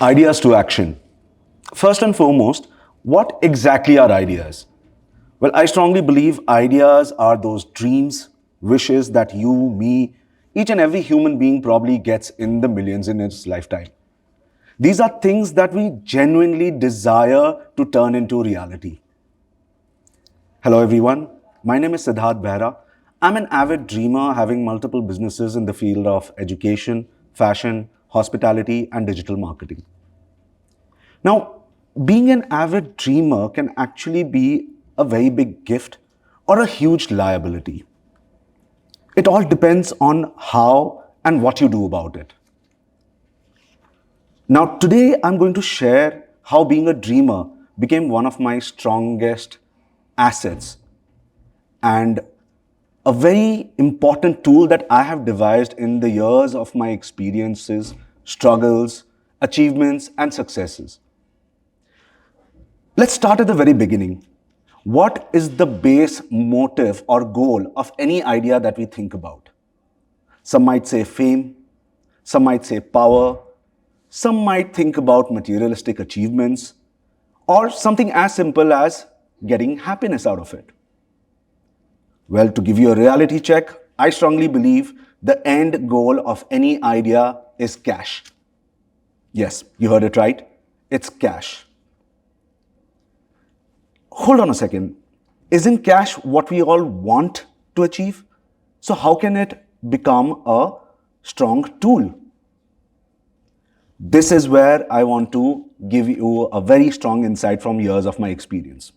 Ideas to action. First and foremost, what exactly are ideas? Well, I strongly believe ideas are those dreams, wishes that you, me, each and every human being probably gets in the millions in its lifetime. These are things that we genuinely desire to turn into reality. Hello, everyone. My name is Sidharrth Behera. I'm an avid dreamer having multiple businesses in the field of education, fashion, hospitality, and digital marketing. Now, being an avid dreamer can actually be a very big gift or a huge liability. It all depends on how and what you do about it. Now, today I'm going to share how being a dreamer became one of my strongest assets and a very important tool that I have devised in the years of my experiences, struggles, achievements, and successes. Let's start at the very beginning. What is the base motive or goal of any idea that we think about? Some might say fame, some might say power, some might think about materialistic achievements, or something as simple as getting happiness out of it. Well, to give you a reality check, I strongly believe the end goal of any idea is cash. Yes, you heard it right. It's cash. Hold on a second. Isn't cash what we all want to achieve? So how can it become a strong tool? This is where I want to give you a very strong insight from years of my experience.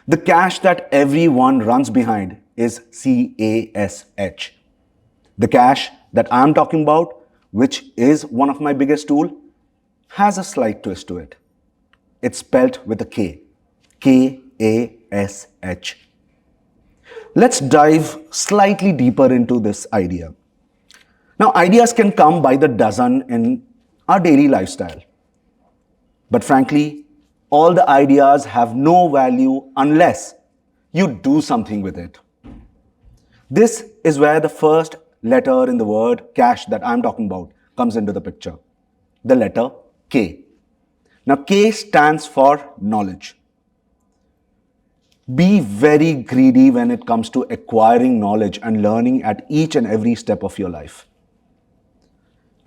The cash that everyone runs behind is CASH. The cash that I'm talking about, which is one of my biggest tools, has a slight twist to it. It's spelled with a K. KASH. Let's dive slightly deeper into this idea. Now, ideas can come by the dozen in our daily lifestyle. But frankly, all the ideas have no value unless you do something with it. This is where the first letter in the word cash that I'm talking about comes into the picture. The letter K. Now, K stands for knowledge. Be very greedy when it comes to acquiring knowledge and learning at each and every step of your life.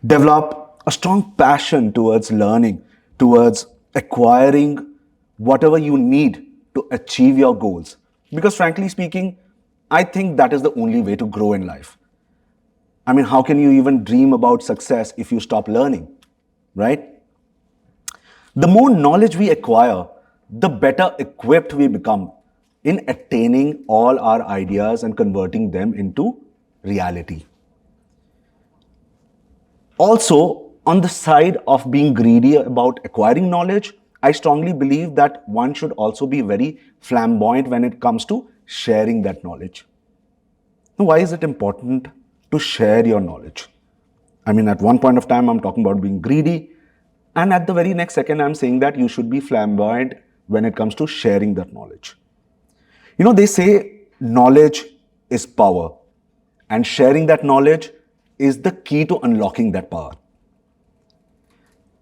Develop a strong passion towards learning, towards acquiring whatever you need to achieve your goals. Because frankly speaking, I think that is the only way to grow in life. I mean, how can you even dream about success if you stop learning, right? The more knowledge we acquire, the better equipped we become in attaining all our ideas and converting them into reality. Also, on the side of being greedy about acquiring knowledge, I strongly believe that one should also be very flamboyant when it comes to sharing that knowledge. Now, why is it important to share your knowledge? I mean, at one point of time, I'm talking about being greedy, and at the very next second, I'm saying that you should be flamboyant when it comes to sharing that knowledge. You know, they say knowledge is power, and sharing that knowledge is the key to unlocking that power.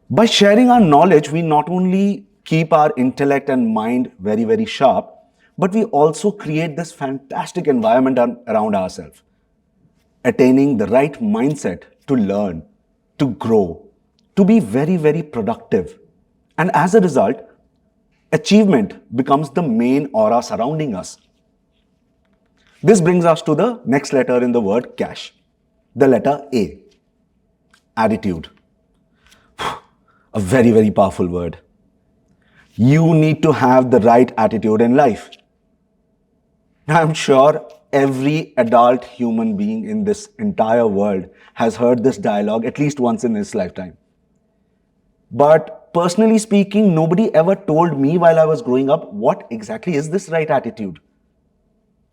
By sharing our knowledge, we not only keep our intellect and mind very, very sharp, but we also create this fantastic environment around ourselves, attaining the right mindset to learn, to grow, to be very, very productive. And as a result, achievement becomes the main aura surrounding us. This brings us to the next letter in the word cash, the letter A, attitude. A very, very powerful word. You need to have the right attitude in life. I'm sure every adult human being in this entire world has heard this dialogue at least once in his lifetime. But personally speaking, nobody ever told me while I was growing up what exactly is this right attitude.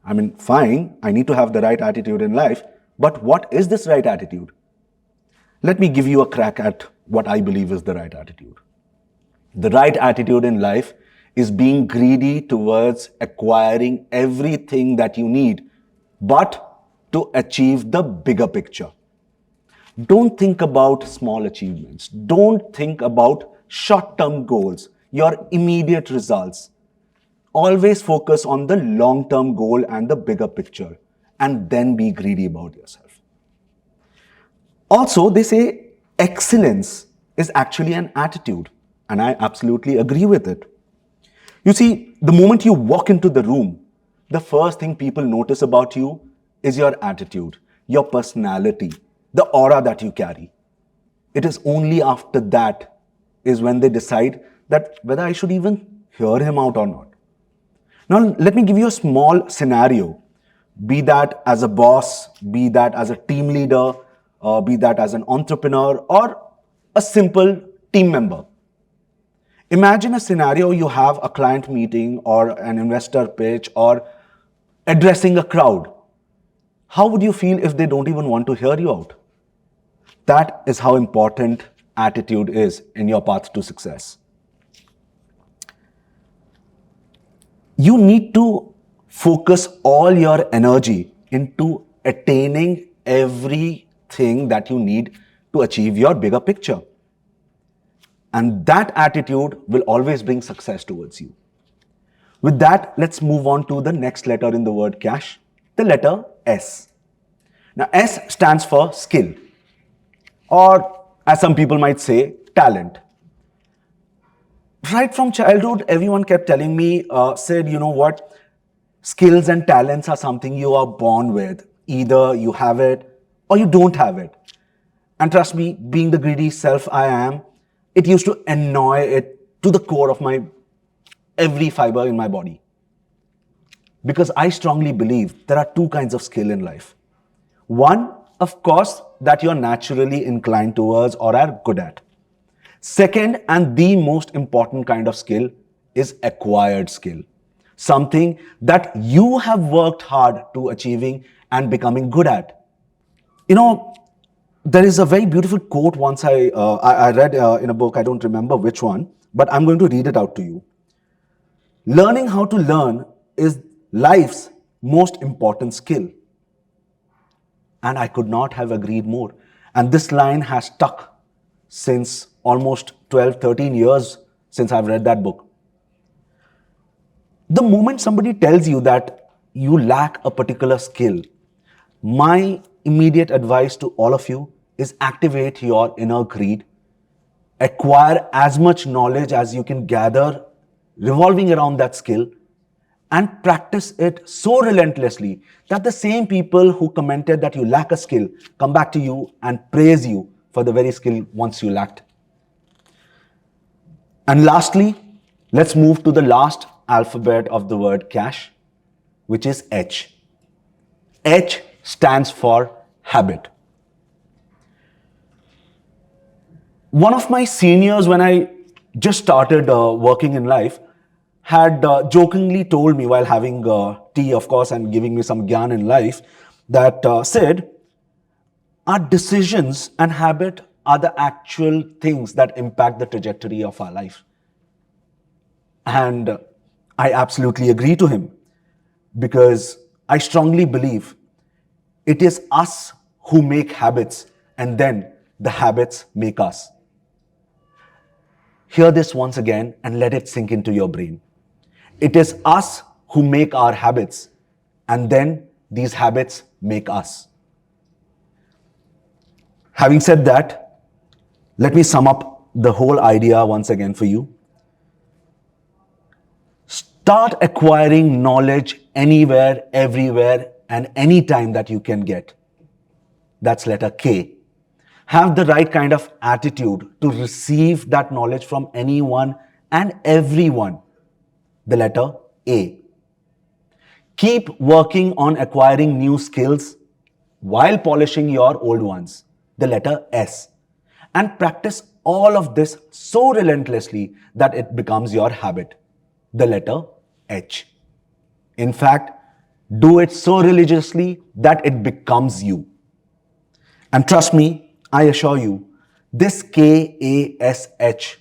I mean, fine, I need to have the right attitude in life, but what is this right attitude? Let me give you a crack at what I believe is the right attitude. The right attitude in life is being greedy towards acquiring everything that you need, but to achieve the bigger picture. Don't think about small achievements. Don't think about short-term goals, your immediate results. Always focus on the long-term goal and the bigger picture, and then be greedy about yourself. Also, they say excellence is actually an attitude, and I absolutely agree with it. You see, the moment you walk into the room, the first thing people notice about you is your attitude, your personality, the aura that you carry. It is only after that is when they decide that whether I should even hear him out or not. Now, let me give you a small scenario. Be that as a boss, be that as a team leader, be that as an entrepreneur, or a simple team member. Imagine a scenario: you have a client meeting or an investor pitch or addressing a crowd. How would you feel if they don't even want to hear you out? That is how important attitude is in your path to success. You need to focus all your energy into attaining everything that you need to achieve your bigger picture. And that attitude will always bring success towards you. With that, let's move on to the next letter in the word KASH, the letter S. Now, S stands for skill, or as some people might say, talent. Right from childhood, everyone kept telling me, said, you know what, skills and talents are something you are born with. Either you have it or you don't have it. And trust me, being the greedy self I am, it used to annoy it to the core of my every fiber in my body. Because I strongly believe there are two kinds of skill in life. One, of course, that you're naturally inclined towards or are good at. Second, and the most important kind of skill is acquired skill. Something that you have worked hard to achieving and becoming good at. You know, there is a very beautiful quote once I read in a book, I don't remember which one, but I'm going to read it out to you. Learning how to learn is life's most important skill. And I could not have agreed more. And this line has stuck since almost 12, 13 years since I've read that book. The moment somebody tells you that you lack a particular skill, my immediate advice to all of you is activate your inner greed, acquire as much knowledge as you can gather revolving around that skill, and practice it so relentlessly that the same people who commented that you lack a skill come back to you and praise you for the very skill once you lacked. And lastly, let's move to the last alphabet of the word KASH, which is H. H stands for habit. One of my seniors, when I just started working in life, had jokingly told me while having tea, of course, and giving me some gyan in life, that said, our decisions and habit are the actual things that impact the trajectory of our life. And I absolutely agree to him, because I strongly believe it is us who make habits and then the habits make us. Hear this once again and let it sink into your brain. It is us who make our habits, and then these habits make us. Having said that, let me sum up the whole idea once again for you. Start acquiring knowledge anywhere, everywhere, and anytime that you can get. That's letter K. Have the right kind of attitude to receive that knowledge from anyone and everyone. The letter A. Keep working on acquiring new skills while polishing your old ones. The letter S. And practice all of this so relentlessly that it becomes your habit. The letter H. In fact, do it so religiously that it becomes you. And trust me, I assure you, this KASH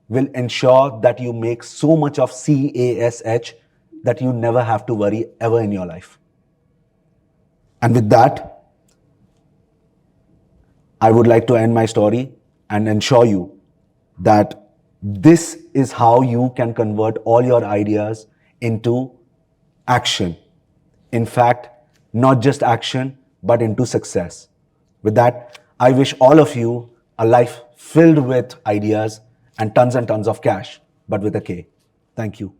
will ensure that you make so much of CASH that you never have to worry ever in your life. And with that, I would like to end my story and ensure you that This is how you can convert all your ideas into action. In fact, not just action, but into success. With that, I wish all of you a life filled with ideas and tons of cash, but with a K. Thank you.